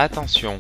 Attention,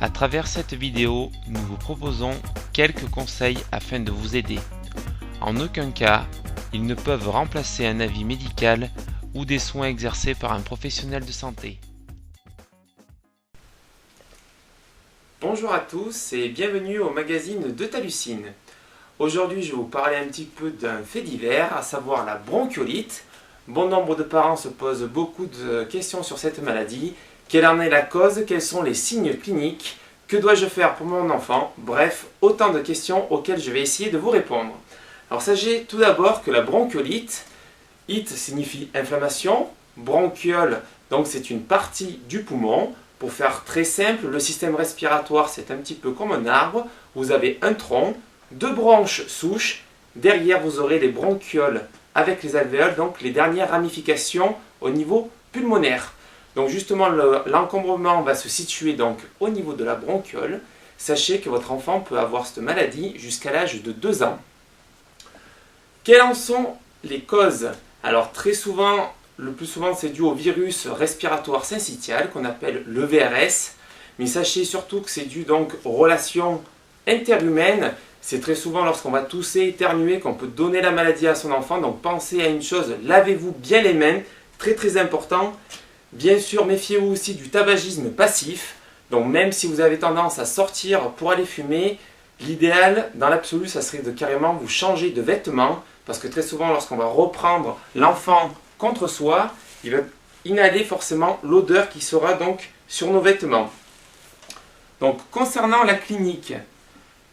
à travers cette vidéo, nous vous proposons quelques conseils afin de vous aider. En aucun cas, ils ne peuvent remplacer un avis médical ou des soins exercés par un professionnel de santé. Bonjour à tous et bienvenue au magazine de Talucine. Aujourd'hui, je vais vous parler un petit peu d'un fait divers, à savoir la bronchiolite. Bon nombre de parents se posent beaucoup de questions sur cette maladie. Quelle en est la cause? Quels sont les signes cliniques? Que dois-je faire pour mon enfant? Bref, autant de questions auxquelles je vais essayer de vous répondre. Alors sachez tout d'abord que la bronchiolite, it signifie inflammation, bronchiole, donc c'est une partie du poumon. Pour faire très simple, le système respiratoire c'est un petit peu comme un arbre. Vous avez un tronc, deux branches souches, derrière vous aurez les bronchioles avec les alvéoles, donc les dernières ramifications au niveau pulmonaire. Donc justement l'encombrement va se situer donc au niveau de la bronchiole. Sachez que votre enfant peut avoir cette maladie jusqu'à l'âge de 2 ans. Quelles en sont les causes? Alors très souvent, le plus souvent c'est dû au virus respiratoire syncytial qu'on appelle le VRS. Mais sachez surtout que c'est dû donc aux relations interhumaines. C'est très souvent lorsqu'on va tousser, éternuer qu'on peut donner la maladie à son enfant. Donc pensez à une chose, lavez-vous bien les mains, très important. Bien sûr, méfiez-vous aussi du tabagisme passif. Donc même si vous avez tendance à sortir pour aller fumer, l'idéal dans l'absolu, ça serait de carrément vous changer de vêtements. Parce que très souvent, lorsqu'on va reprendre l'enfant contre soi, il va inhaler forcément l'odeur qui sera donc sur nos vêtements. Donc concernant la clinique,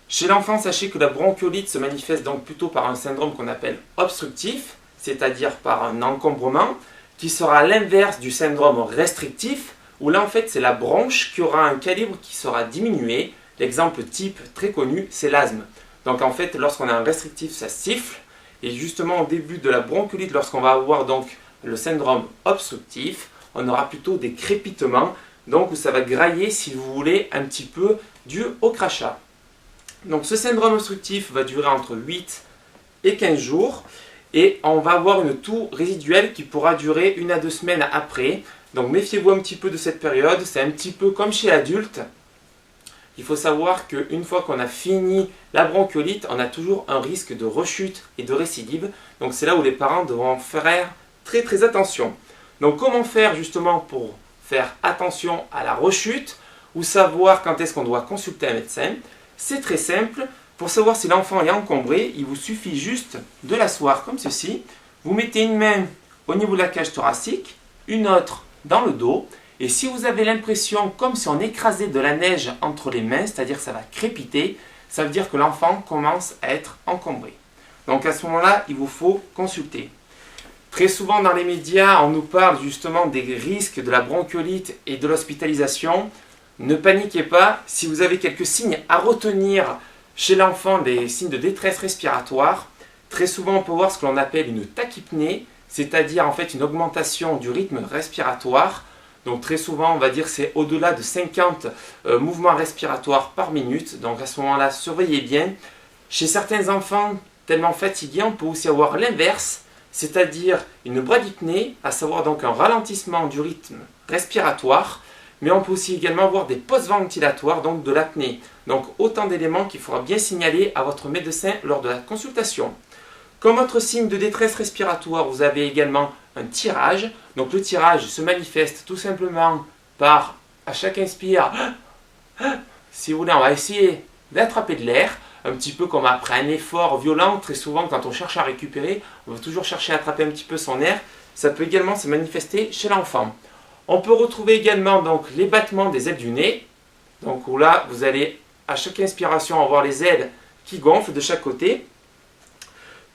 chez l'enfant, sachez que la bronchiolite se manifeste donc plutôt par un syndrome qu'on appelle obstructif, c'est-à-dire par un encombrement, qui sera à l'inverse du syndrome restrictif, où là en fait c'est la bronche qui aura un calibre qui sera diminué. L'exemple type très connu, c'est l'asthme. Donc en fait, lorsqu'on a un restrictif, ça siffle, et justement au début de la bronchiolite, lorsqu'on va avoir donc le syndrome obstructif, on aura plutôt des crépitements, donc où ça va grailler, si vous voulez, un petit peu dû au crachat. Donc ce syndrome obstructif va durer entre 8 et 15 jours et on va avoir une toux résiduelle qui pourra durer 1 à 2 semaines après. Donc méfiez-vous un petit peu de cette période, c'est un petit peu comme chez l'adulte. Il faut savoir qu'une fois qu'on a fini la bronchiolite, on a toujours un risque de rechute et de récidive. Donc c'est là où les parents devront faire très attention. Donc comment faire justement pour faire attention à la rechute ou savoir quand est-ce qu'on doit consulter un médecin? C'est très simple. Pour savoir si l'enfant est encombré, il vous suffit juste de l'asseoir comme ceci. Vous mettez une main au niveau de la cage thoracique, une autre dans le dos. Et si vous avez l'impression comme si on écrasait de la neige entre les mains, c'est-à-dire que ça va crépiter, ça veut dire que l'enfant commence à être encombré. Donc à ce moment-là, il vous faut consulter. Très souvent dans les médias, on nous parle justement des risques de la bronchiolite et de l'hospitalisation. Ne paniquez pas, si vous avez quelques signes à retenir chez l'enfant, des signes de détresse respiratoire, très souvent on peut voir ce que l'on appelle une tachypnée, c'est-à-dire en fait une augmentation du rythme respiratoire. Donc très souvent on va dire c'est au-delà de 50 mouvements respiratoires par minute. Donc à ce moment-là, surveillez bien. Chez certains enfants tellement fatigués, on peut aussi avoir l'inverse, c'est-à-dire une bradypnée, à savoir donc un ralentissement du rythme respiratoire. Mais on peut aussi également avoir des post-ventilatoires, donc de l'apnée. Donc autant d'éléments qu'il faudra bien signaler à votre médecin lors de la consultation. Comme autre signe de détresse respiratoire, vous avez également un tirage. Donc le tirage se manifeste tout simplement par, à chaque inspire, si vous voulez, on va essayer d'attraper de l'air, un petit peu comme après un effort violent. Très souvent, quand on cherche à récupérer, on va toujours chercher à attraper un petit peu son air. Ça peut également se manifester chez l'enfant. On peut retrouver également donc les battements des ailes du nez. Donc où là, vous allez à chaque inspiration avoir les ailes qui gonflent de chaque côté.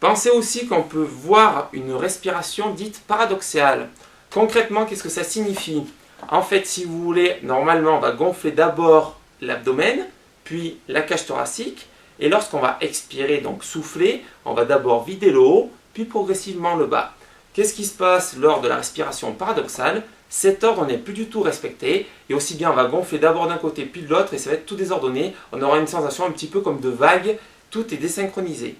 Pensez aussi qu'on peut voir une respiration dite paradoxale. Concrètement, qu'est-ce que ça signifie? En fait, si vous voulez, normalement, on va gonfler d'abord l'abdomen, puis la cage thoracique. Et lorsqu'on va expirer, donc souffler, on va d'abord vider le haut, puis progressivement le bas. Qu'est-ce qui se passe lors de la respiration paradoxale? Cet ordre n'est plus du tout respecté, et aussi bien on va gonfler d'abord d'un côté puis de l'autre, et ça va être tout désordonné. On aura une sensation un petit peu comme de vague, tout est désynchronisé.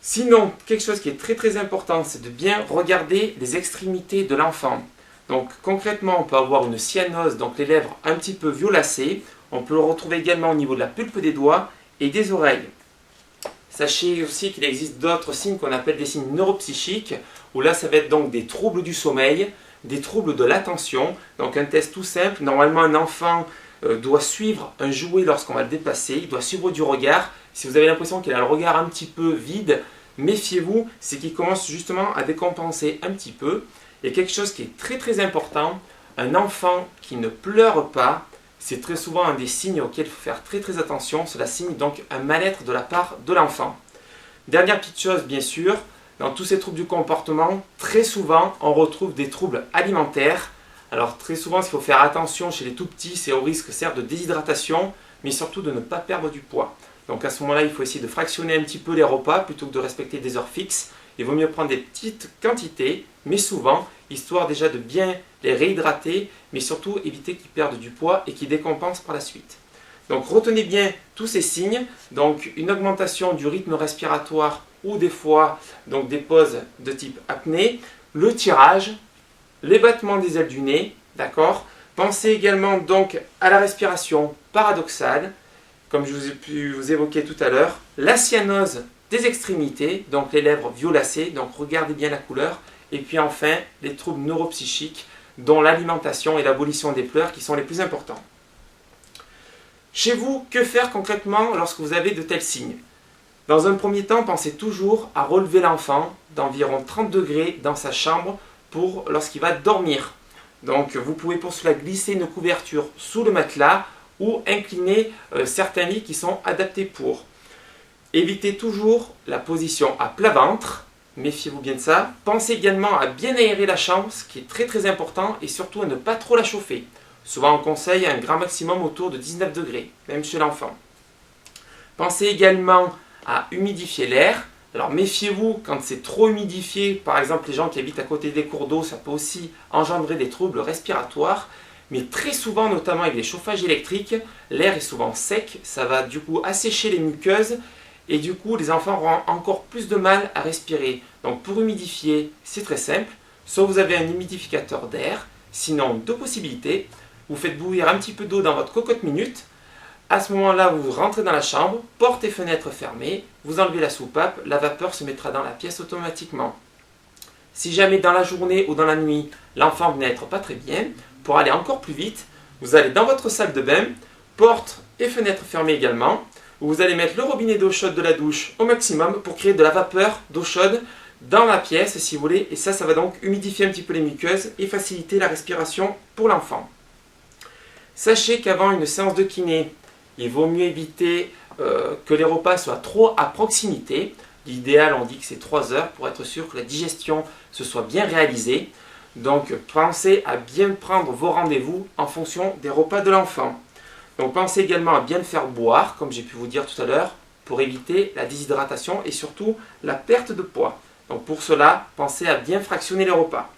Sinon, quelque chose qui est très important, c'est de bien regarder les extrémités de l'enfant. Donc concrètement, on peut avoir une cyanose, donc les lèvres un petit peu violacées. On peut le retrouver également au niveau de la pulpe des doigts et des oreilles. Sachez aussi qu'il existe d'autres signes qu'on appelle des signes neuropsychiques, où là ça va être donc des troubles du sommeil, des troubles de l'attention. Donc un test tout simple, normalement un enfant doit suivre un jouet lorsqu'on va le déplacer, il doit suivre du regard. Si vous avez l'impression qu'il a le regard un petit peu vide, méfiez-vous, c'est qu'il commence justement à décompenser un petit peu. Et quelque chose qui est très très important, un enfant qui ne pleure pas, c'est très souvent un des signes auxquels il faut faire très très attention. Cela signe donc un mal-être de la part de l'enfant. Dernière petite chose, bien sûr, dans tous ces troubles du comportement, très souvent on retrouve des troubles alimentaires. Alors très souvent, il faut faire attention chez les tout petits, c'est au risque certes de déshydratation, mais surtout de ne pas perdre du poids. Donc à ce moment-là, il faut essayer de fractionner un petit peu les repas plutôt que de respecter des heures fixes. Il vaut mieux prendre des petites quantités, mais souvent, histoire déjà de bien les réhydrater, mais surtout éviter qu'ils perdent du poids et qu'ils décompensent par la suite. Donc retenez bien tous ces signes, donc une augmentation du rythme respiratoire ou des fois donc des pauses de type apnée, le tirage, les battements des ailes du nez, d'accord. Pensez également donc à la respiration paradoxale, comme je vous ai pu vous évoquer tout à l'heure, la cyanose des extrémités, donc les lèvres violacées, donc regardez bien la couleur, et puis enfin les troubles neuropsychiques, dont l'alimentation et l'abolition des pleurs qui sont les plus importants. Chez vous, que faire concrètement lorsque vous avez de tels signes? Dans un premier temps, pensez toujours à relever l'enfant d'environ 30 degrés dans sa chambre pour lorsqu'il va dormir. Donc vous pouvez pour cela glisser une couverture sous le matelas ou incliner certains lits qui sont adaptés pour. Évitez toujours la position à plat ventre, méfiez-vous bien de ça. Pensez également à bien aérer la chambre, ce qui est très très important, et surtout à ne pas trop la chauffer. Souvent on conseille un grand maximum autour de 19 degrés, même chez l'enfant. Pensez également à humidifier l'air. Alors méfiez-vous quand c'est trop humidifié, par exemple les gens qui habitent à côté des cours d'eau, ça peut aussi engendrer des troubles respiratoires. Mais très souvent, notamment avec les chauffages électriques, l'air est souvent sec, ça va du coup assécher les muqueuses et du coup les enfants auront encore plus de mal à respirer. Donc pour humidifier, c'est très simple, soit vous avez un humidificateur d'air, sinon deux possibilités, vous faites bouillir un petit peu d'eau dans votre cocotte minute, à ce moment-là vous rentrez dans la chambre, portes et fenêtres fermées, vous enlevez la soupape, la vapeur se mettra dans la pièce automatiquement. Si jamais dans la journée ou dans la nuit, l'enfant venait être pas très bien, pour aller encore plus vite, vous allez dans votre salle de bain, portes et fenêtres fermées également, où vous allez mettre le robinet d'eau chaude de la douche au maximum pour créer de la vapeur d'eau chaude dans la pièce si vous voulez, et ça va donc humidifier un petit peu les muqueuses et faciliter la respiration pour l'enfant. Sachez qu'avant une séance de kiné, il vaut mieux éviter que les repas soient trop à proximité. L'idéal, on dit que c'est 3 heures pour être sûr que la digestion se soit bien réalisée. Donc pensez à bien prendre vos rendez-vous en fonction des repas de l'enfant. Donc pensez également à bien le faire boire, comme j'ai pu vous dire tout à l'heure, pour éviter la déshydratation et surtout la perte de poids. Donc pour cela, pensez à bien fractionner les repas.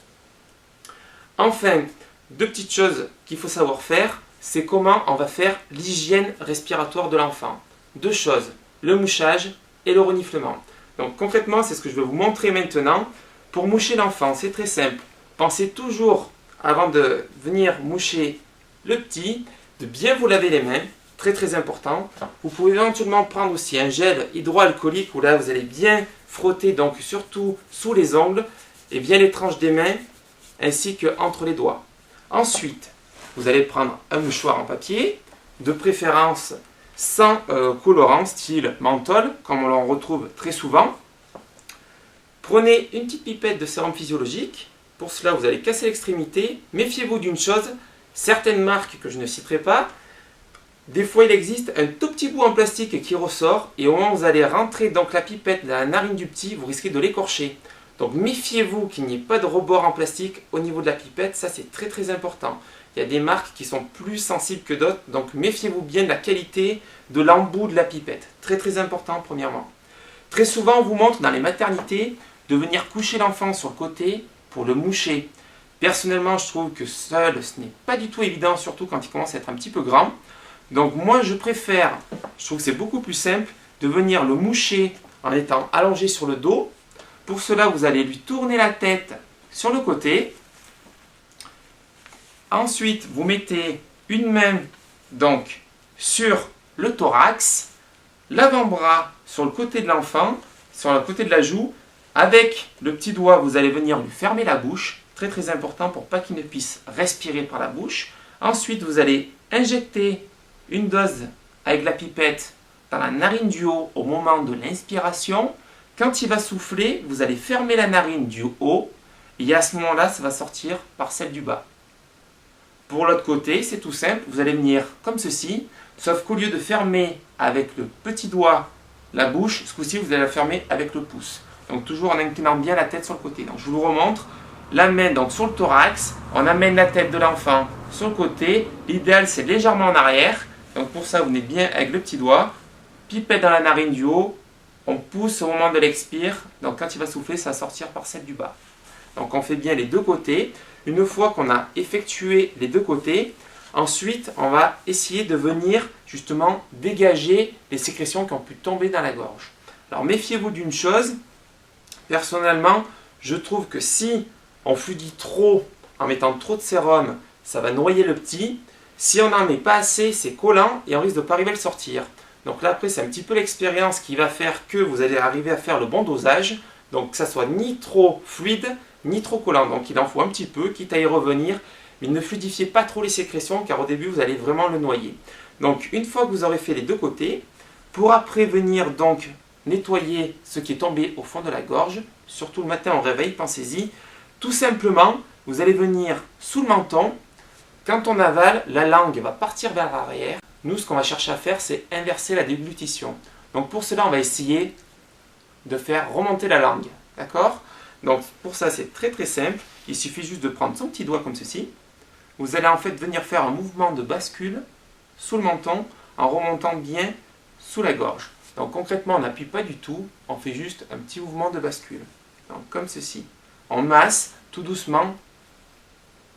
Enfin, deux petites choses qu'il faut savoir faire, c'est comment on va faire l'hygiène respiratoire de l'enfant. Deux choses, le mouchage et le reniflement. Donc concrètement, c'est ce que je vais vous montrer maintenant. Pour moucher l'enfant, c'est très simple. Pensez toujours, avant de venir moucher le petit, de bien vous laver les mains, très très important. Vous pouvez éventuellement prendre aussi un gel hydroalcoolique où là vous allez bien frotter, donc surtout sous les ongles et bien les tranches des mains ainsi qu'entre les doigts. Ensuite, vous allez prendre un mouchoir en papier, de préférence sans colorant, style menthol, comme on l'en retrouve très souvent. Prenez une petite pipette de sérum physiologique. Pour cela, vous allez casser l'extrémité. Méfiez-vous d'une chose, certaines marques que je ne citerai pas, des fois il existe un tout petit bout en plastique qui ressort et au moment où vous allez rentrer donc la pipette dans la narine du petit, vous risquez de l'écorcher. Donc méfiez-vous qu'il n'y ait pas de rebord en plastique au niveau de la pipette, ça c'est très très important. Il y a des marques qui sont plus sensibles que d'autres, donc méfiez-vous bien de la qualité de l'embout de la pipette. Très très important premièrement. Très souvent on vous montre dans les maternités de venir coucher l'enfant sur le côté pour le moucher. Personnellement, je trouve que seul, ce n'est pas du tout évident, surtout quand il commence à être un petit peu grand. Donc moi, je préfère, je trouve que c'est beaucoup plus simple, de venir le moucher en étant allongé sur le dos. Pour cela, vous allez lui tourner la tête sur le côté. Ensuite, vous mettez une main donc sur le thorax, l'avant-bras sur le côté de l'enfant, sur le côté de la joue. Avec le petit doigt, vous allez venir lui fermer la bouche. Très très important pour pas qu'il ne puisse respirer par la bouche. Ensuite, vous allez injecter une dose avec la pipette dans la narine du haut au moment de l'inspiration. Quand il va souffler, vous allez fermer la narine du haut et à ce moment-là, ça va sortir par celle du bas. Pour l'autre côté, c'est tout simple, vous allez venir comme ceci, sauf qu'au lieu de fermer avec le petit doigt la bouche, ce coup-ci, vous allez la fermer avec le pouce. Donc toujours en inclinant bien la tête sur le côté. Donc je vous le remontre, la main donc sur le thorax, on amène la tête de l'enfant sur le côté, l'idéal c'est légèrement en arrière, donc pour ça vous venez bien avec le petit doigt, pipette dans la narine du haut, on pousse au moment de l'expire, donc quand il va souffler, ça va sortir par celle du bas. Donc on fait bien les deux côtés. Une fois qu'on a effectué les deux côtés, ensuite on va essayer de venir justement dégager les sécrétions qui ont pu tomber dans la gorge. Alors méfiez-vous d'une chose, personnellement je trouve que si on fluidifie trop en mettant trop de sérum, ça va noyer le petit. Si on n'en met pas assez, c'est collant et on risque de ne pas arriver à le sortir. Donc là après c'est un petit peu l'expérience qui va faire que vous allez arriver à faire le bon dosage. Donc que ça soit ni trop fluide, ni trop collant. Donc il en faut un petit peu, quitte à y revenir. Mais ne fluidifiez pas trop les sécrétions car au début vous allez vraiment le noyer. Donc une fois que vous aurez fait les deux côtés, pour après venir donc nettoyer ce qui est tombé au fond de la gorge, surtout le matin au réveil, pensez-y. Tout simplement, vous allez venir sous le menton. Quand on avale, la langue va partir vers l'arrière. Nous, ce qu'on va chercher à faire, c'est inverser la déglutition. Donc pour cela, on va essayer de faire remonter la langue. D'accord? Donc pour ça, c'est très très simple. Il suffit juste de prendre son petit doigt comme ceci. Vous allez en fait venir faire un mouvement de bascule sous le menton en remontant bien sous la gorge. Donc concrètement, on n'appuie pas du tout, on fait juste un petit mouvement de bascule. Donc comme ceci. On masse tout doucement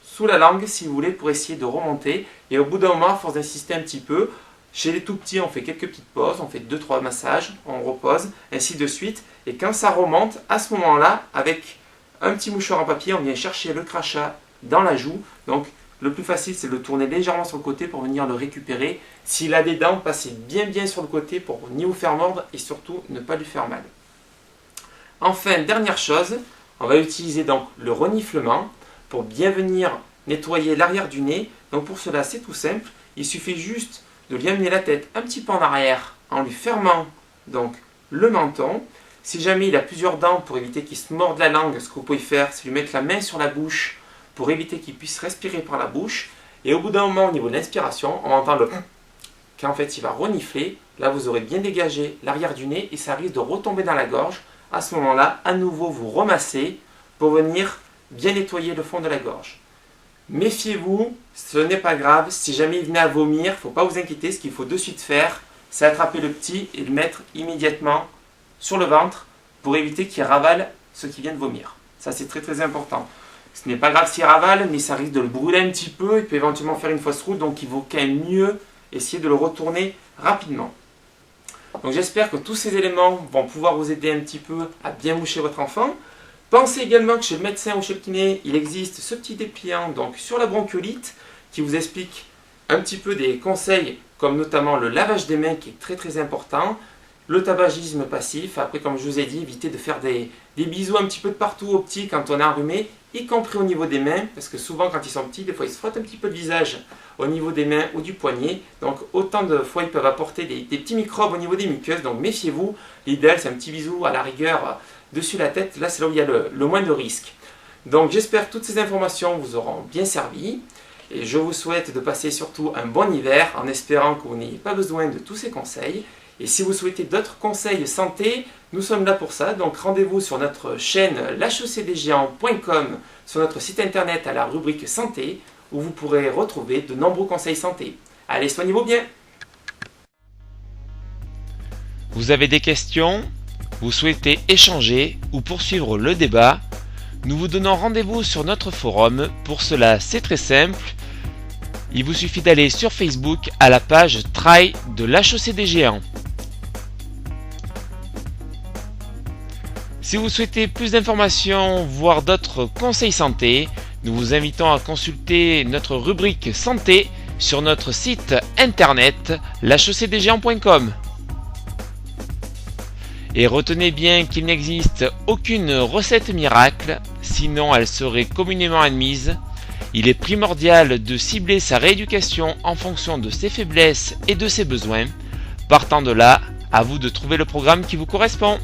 sous la langue si vous voulez pour essayer de remonter. Et au bout d'un moment, à force d'insister un petit peu, chez les tout petits, on fait quelques petites pauses, on fait 2-3 massages, on repose, ainsi de suite. Et quand ça remonte, à ce moment-là, avec un petit mouchoir en papier, on vient chercher le crachat dans la joue. Donc le plus facile, c'est de le tourner légèrement sur le côté pour venir le récupérer. S'il a des dents, passez bien sur le côté pour ni vous faire mordre et surtout ne pas lui faire mal. Enfin, dernière chose, on va utiliser donc le reniflement pour bien venir nettoyer l'arrière du nez. Donc pour cela, c'est tout simple. Il suffit juste de lui amener la tête un petit peu en arrière en lui fermant donc le menton. Si jamais il a plusieurs dents, pour éviter qu'il se morde la langue, ce que vous pouvez faire, c'est lui mettre la main sur la bouche pour éviter qu'il puisse respirer par la bouche. Et au bout d'un moment, au niveau de l'inspiration, on va entendre le qu'en fait il va renifler. Là, vous aurez bien dégagé l'arrière du nez et ça risque de retomber dans la gorge. À ce moment-là, à nouveau, vous remassez pour venir bien nettoyer le fond de la gorge. Méfiez-vous, ce n'est pas grave. Si jamais il venait à vomir, il ne faut pas vous inquiéter. Ce qu'il faut de suite faire, c'est attraper le petit et le mettre immédiatement sur le ventre pour éviter qu'il ravale ce qui vient de vomir. Ça, c'est très très important. Ce n'est pas grave s'il ravale, mais ça risque de le brûler un petit peu. Il peut éventuellement faire une fausse route, donc il vaut quand même mieux essayer de le retourner rapidement. Donc j'espère que tous ces éléments vont pouvoir vous aider un petit peu à bien moucher votre enfant. Pensez également que chez le médecin ou chez le kiné, il existe ce petit dépliant donc sur la bronchiolite qui vous explique un petit peu des conseils comme notamment le lavage des mains qui est très très important, le tabagisme passif. Après, comme je vous ai dit, évitez de faire des bisous un petit peu de partout aux petits quand on est enrhumé, y compris au niveau des mains, parce que souvent quand ils sont petits, des fois ils se frottent un petit peu le visage au niveau des mains ou du poignet. Donc autant de fois ils peuvent apporter des petits microbes au niveau des muqueuses, donc méfiez-vous. L'idéal c'est un petit bisou à la rigueur dessus la tête, là c'est là où il y a le moins de risques. Donc j'espère que toutes ces informations vous auront bien servi. Et je vous souhaite de passer surtout un bon hiver en espérant que vous n'ayez pas besoin de tous ces conseils. Et si vous souhaitez d'autres conseils santé, nous sommes là pour ça. Donc rendez-vous sur notre chaîne lachaussée-des-géants.com, sur notre site internet à la rubrique santé, où vous pourrez retrouver de nombreux conseils santé. Allez, soignez-vous bien! Vous avez des questions? Vous souhaitez échanger ou poursuivre le débat? Nous vous donnons rendez-vous sur notre forum. Pour cela, c'est très simple. Il vous suffit d'aller sur Facebook à la page Try de la Chaussée des Géants. Si vous souhaitez plus d'informations, voire d'autres conseils santé, Nous vous invitons à consulter notre rubrique santé sur notre site internet lhecdgéant.com. Et retenez bien qu'il n'existe aucune recette miracle, sinon elle serait communément admise. Il est primordial de cibler sa rééducation en fonction de ses faiblesses et de ses besoins. Partant de là, à vous de trouver le programme qui vous correspond.